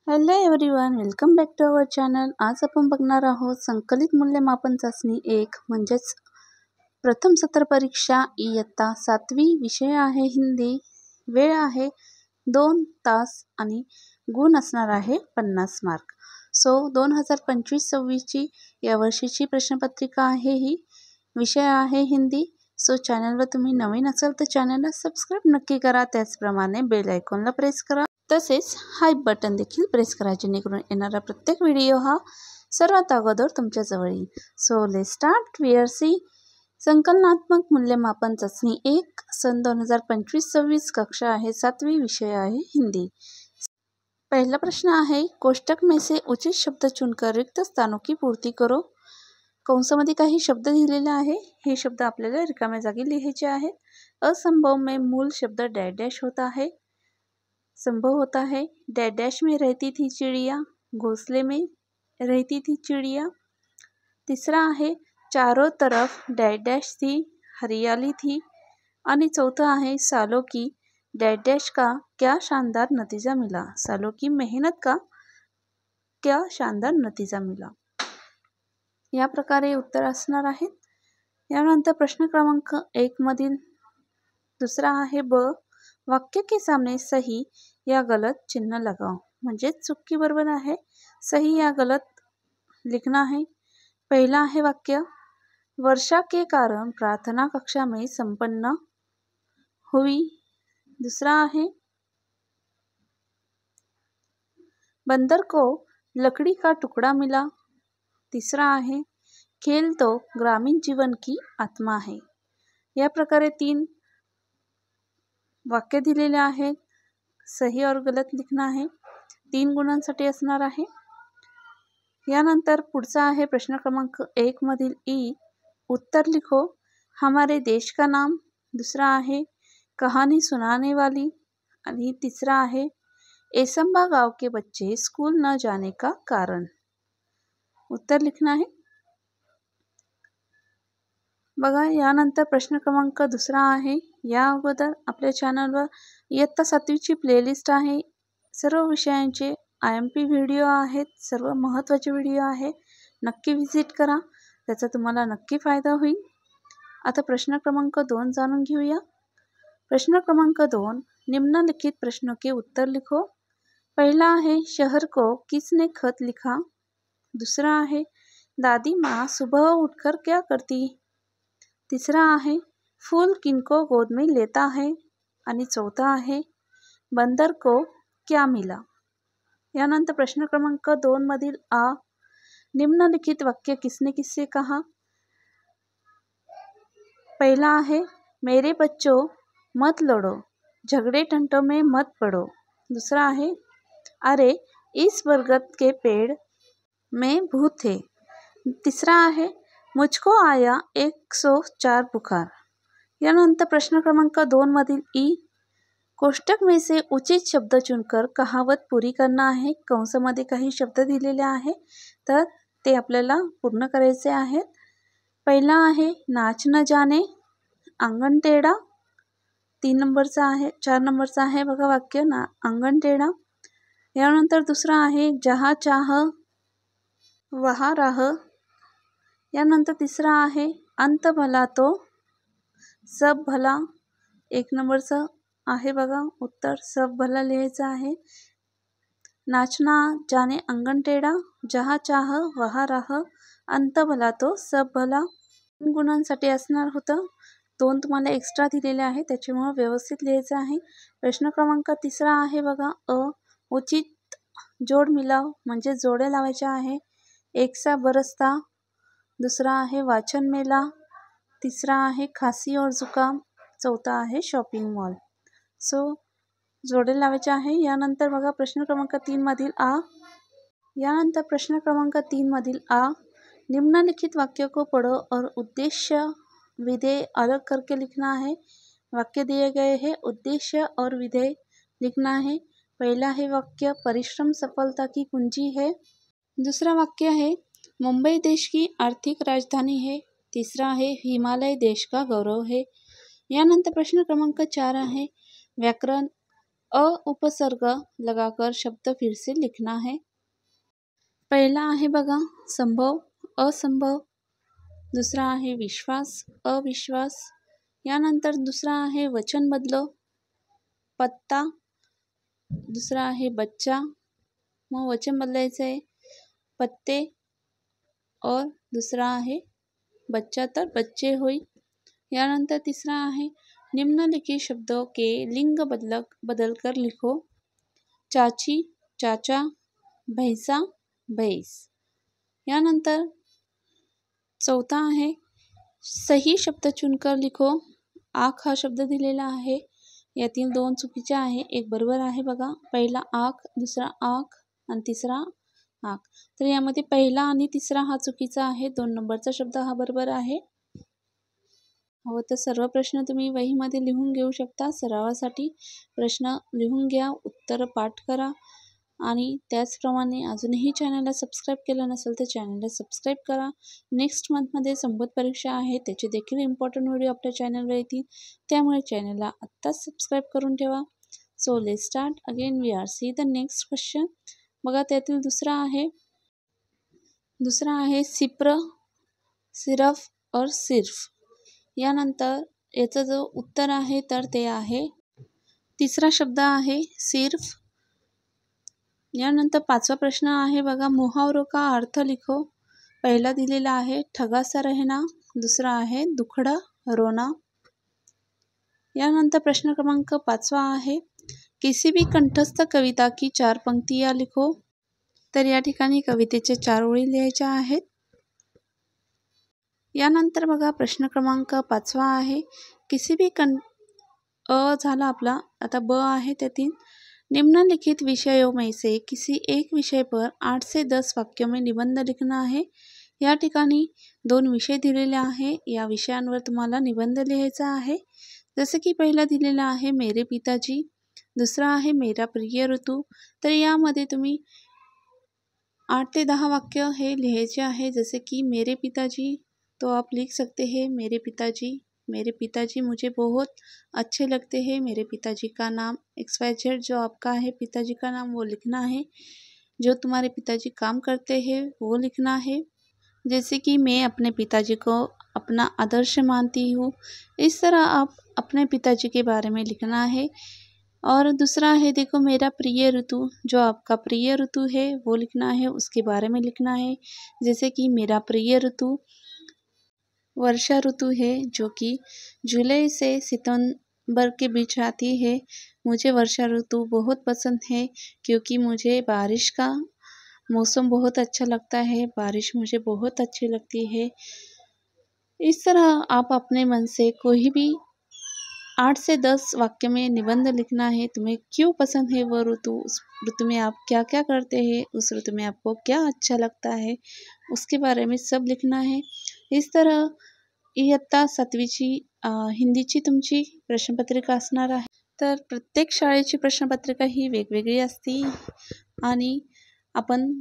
Hello everyone, welcome back to our channel. आज आपण बघणार आहोत संकलित मूल्यमापन चाचणी 1 म्हणजेच प्रथम सत्र परीक्षा इयत्ता 7वी. विषय आहे हिंदी. वेळ आहे 2 तास आणि गुण असणार आहे 50 मार्क. 2025-26ची या वर्षीची प्रश्नपत्रिका आहे ही. विषय आहे हिंदी. चॅनलवर तुम्ही नवीन असाल तर चॅनलला सबस्क्राईब नक्की करा. त्याचप्रमाणे बेल आयकॉनला प्रेस करा. तसेच हाय बटन देखील प्रेस करा, जेणेकरून येणारा प्रत्येक व्हिडिओ हा सर्वात अगोदर तुमच्याजवळ येईल. Let's start. We are see संकलनात्मक मूल्यमापन चाचणी 1 सन 2025-26, कक्षा आहे 7वी. विषय आहे हिंदी. पहला प्रश्न आहे, कोष्टक में से उचित शब्द चुनकर रिक्त स्थानों की पूर्ति करो. कंसामध्ये काही शब्द दिलेले आहे. हे शब्द आपल्याला रिकाम्या जागी लिहायचे आहेत. असंभव में मूल शब्द डैश डैश होता है. संभव होता है. डैश डैश में रहती थी चिड़िया. घोंसले में रहती थी चिड़िया. तीसरा आहे, चारों तरफ डैश डैश थी, हरियाली थी. आणि चौथा आहे, सालों की डैश डैश का क्या शानदार नतीजा मिला. सालों की मेहनत का क्या शानदार नतीजा मिला. या प्रकारे उत्तर असणार आहेत. यानंतर प्रश्न क्रमांक 1 मधील दुसरा आहे ब, वाक्य के सामने सही या गलत चिन्ह लगाओ. म्हणजे चुकी बरोबर आहे, सही या गलत लिखना है. पहला है वाक्य, वर्षा के कारण प्रार्थना कक्षा में संपन्न हुई. दूसरा है, बंदर को लकड़ी का टुकड़ा मिला. तीसरा आहे, खेल तो ग्रामीण जीवन की आत्मा है. या प्रकारे 3 वाक्य दिलेले आहेत. सही और गलत लिखना आहे. 3 गुणांसाठी असणार आहे. यानंतर पुढचा आहे प्रश्न क्रमांक 1 मधील ई, उत्तर लिखो. हमारे देश का नाम. दूसरा आहे, कहानी सुनाने वाली. आणि तीसरा आहे, एसंबा गांव के बच्चे स्कूल न जाने का कारण. उत्तर लिखना आहे. बघा, यानंतर प्रश्न क्रमांक दुसरा आहे. या अगोदर आपल्या चॅनलवर इयत्ता 7वीची प्लेलिस्ट आहे. सर्व विषयांचे IMP व्हिडिओ आहेत. सर्व महत्त्वाचे व्हिडिओ आहे. नक्की व्हिजिट करा, त्याचा तुम्हाला नक्की फायदा होईल. आता प्रश्न क्रमांक 2 जाणून घेऊया. प्रश्न क्रमांक 2, निम्नलिखित प्रश्नों के उत्तर लिखो. पहला आहे, शहर को किसने खत लिखा. दूसरा आहे, दादी माँ सुबह उठकर क्या करती. तीसरा आहे, फूल किनको गोद में लेता है. आणि चौथा आहे, बंदर को क्या मिला. यानंतर प्रश्न क्रमांक 2 मधील आ, निम्नलिखित वाक्य किसने किससे कहा. पहला आहे, मेरे बच्चों मत लड़ो, झगड़े टंटों में मत पड़ो. दूसरा आहे, अरे इस बरगद के पेड़ में भूत थे. तीसरा आहे, मुझको आया 104 बुखार. यानंतर प्रश्न क्रमांक 2 मधील ई, कोष्टक में से उचित शब्द चुनकर कहावत पूरी करना आहे. कंसामध्ये काही शब्द दिलेले आहे, तर ते आपल्याला पूर्ण करायचे आहेत. पहिला आहे, नाच न जाने, अंगण टेढ़ा. 4 नंबरचा आहे बघा वाक्य, ना अंगण टेढ़ा. यानंतर दुसरा आहे, जहाँ चाह वहाँ राह. यानंतर तिसरा आहे, अंत भला तो सब भला. 1 नंबरचं आहे बघा उत्तर, सब भला लिहायचं आहे. नाचना जाने अंगण टेढ़ा, जहाँ चाह वहाँ राह, अंत भला तो सब भला. 3 गुणांसाठी असणार होतं. 2 तुम्हाला एक्स्ट्रा दिलेले आहे, त्याच्यामुळे व्यवस्थित लिहायचं आहे. प्रश्न क्रमांक 3 आहे बघा अ, उचित जोड मिलाव म्हणजे जोड्या लावायच्या आहे. एक सा बरसता. दूसरा आहे, वाचन मेला. तीसरा आहे, खांसी और जुकाम. चौथा आहे, शॉपिंग मॉल. जोडे लावायचे आहे. यानंतर बघा प्रश्न क्रमांक 3 मधील आ, निम्नलिखित वाक्य को पढ़ो और उद्देश्य विधेय अलग करके लिखना है. वाक्य दिए गए हैं, उद्देश्य और विधेय लिखना है. पहला है वाक्य, परिश्रम सफलता की कुंजी है. दूसरा वाक्य है, मुंबई देश की आर्थिक राजधानी है. तीसरा है, हिमालय देश का गौरव है. यानंतर प्रश्न क्रमांक 4 आहे, व्याकरण अ उपसर्ग लगाकर शब्द फिर से लिखना है। पहला आहे बघा संभव, असंभव. दुसरा आहे विश्वास, अविश्वास. यानंतर दुसरा आहे वचन बदलो, पत्ता. दुसरा आहे बच्चा, मग वचन बदलायचं आहे पत्ते. और दुसरा आहे बच्चा तर बच्चे होई. यानंतर तीसरा आहे निम्नलिखित शब्दों के लिंग बदलकर लिखो. चाची, चाचा, भैंसा, भैंस. यानंतर चौथा आहे सही शब्द चुनकर लिखो. आँख हा शब्द दिलेला आहे, यातील 2 चुकीचे आहे, एक बरोबर आहे बघा. पहिला आँख, दुसरा आँख आणि तिसरा आँख. तर यामध्ये पहिला आणि तिसरा हा चुकीचा आहे, 2 नंबरचा शब्द हा बरोबर आहे. हो तर सर्व प्रश्न तुम्ही वहीमध्ये लिहून घेऊ शकता. सरावासाठी प्रश्न लिहून घ्या, उत्तर पाठ करा आणि त्याचप्रमाणे अजूनही चॅनलला सबस्क्राईब केलं नसेल तर चॅनलला सबस्क्राईब करा. नेक्स्ट मंथमध्ये संबोध परीक्षा आहे, त्याचे देखील इम्पॉर्टंट व्हिडिओ आपल्या चॅनलवर येतील, त्यामुळे चॅनलला आत्ताच सबस्क्राईब करून ठेवा. So let's start again. We are see the next question. बघा त्यातील दुसरा आहे सिप्र, सिरफ और सिर्फ. यानंतर याचं जो उत्तर आहे तर ते आहे तिसरा शब्द आहे सिर्फ. यानंतर 5वा प्रश्न आहे बघा मुहावरों का अर्थ लिखो. पहिला दिलेला आहे ठगा सा रहना, दुसरा आहे दुखड़ा रोना. यानंतर प्रश्न क्रमांक 5वा आहे किसी भी कंठस्थ कविता की 4 पंक्तियां लिखो. तर या ठिकाणी कवितेच्या 4 ओळी लिहायच्या आहेत. यानंतर बघा प्रश्न क्रमांक 5वा आहे किसी भी अ झाला आपला, आता ब आहे त्यातील निम्नलिखित विषयों में से किसी एक विषय पर 8 से 10 वाक्यों में निबंध लिखना है. या ठिकाणी 2 विषय दिलेले आहे, या विषयांवर तुम्हाला निबंध लिहायचा आहे. जसे की पहिला दिलेला आहे मेरे पिताजी, दुसरा आहे मेरा प्रिय ऋतू. तर यामध्ये तुम्ही 8 ते 10 वाक्य हे लिहायचे आहे. जसे की मेरे पिताजी, तो आप लिख सकते हैं मेरे पिताजी मुझे बहुत अच्छे लगते हैं. मेरे पिताजी का नाम XYZ, जो आपका है पिताजी का नाम वो लिखना है. जो तुम्हारे पिताजी काम करते हैं वो लिखना है. जैसे कि मैं अपने पिताजी को अपना आदर्श मानती हूँ. इस तरह आप अपने पिताजी के बारे में लिखना है. और दूसरा है देखो मेरा प्रिय ऋतु, जो आपका प्रिय ऋतु है वो लिखना है, उसके बारे में लिखना है. जैसे कि मेरा प्रिय ऋतु वर्षा ऋतु है, जो कि जुलाई से सितंबर के बीच आती है. मुझे वर्षा ऋतु बहुत पसंद है क्योंकि मुझे बारिश का मौसम बहुत अच्छा लगता है. बारिश मुझे बहुत अच्छी लगती है. इस तरह आप अपने मन से कोई भी 8 से 10 वाक्य में निबंध लिखना है. तुम्हें क्यों पसंद है वो ऋतु, उस ऋतु में आप क्या क्या करते हैं, उस ऋतु में आपको क्या अच्छा लगता है, उसके बारे में सब लिखना है. इस तरह इयत्ता 7वीची हिंदीची तुमची प्रश्नपत्रिका असणार आहे. तर प्रत्येक शाळेची प्रश्नपत्रिका ही वेगवेगळी असते आणि आपण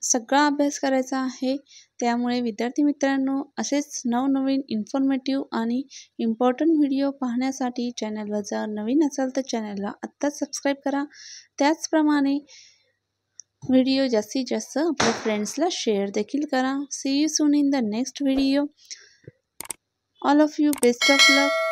सगळा अभ्यास करायचा आहे. त्यामुळे विद्यार्थी मित्रांनो असेच नवनवीन इन्फॉर्मेटिव्ह आणि इम्पॉर्टंट व्हिडिओ पाहण्यासाठी चॅनलवर जर नवीन असाल तर चॅनलला आत्ताच सबस्क्राईब करा. त्याचप्रमाणे व्हिडिओ जास्तीत जास्त आपल्या फ्रेंड्सला शेअर देखील करा. See you soon in the next video. All of you best of luck.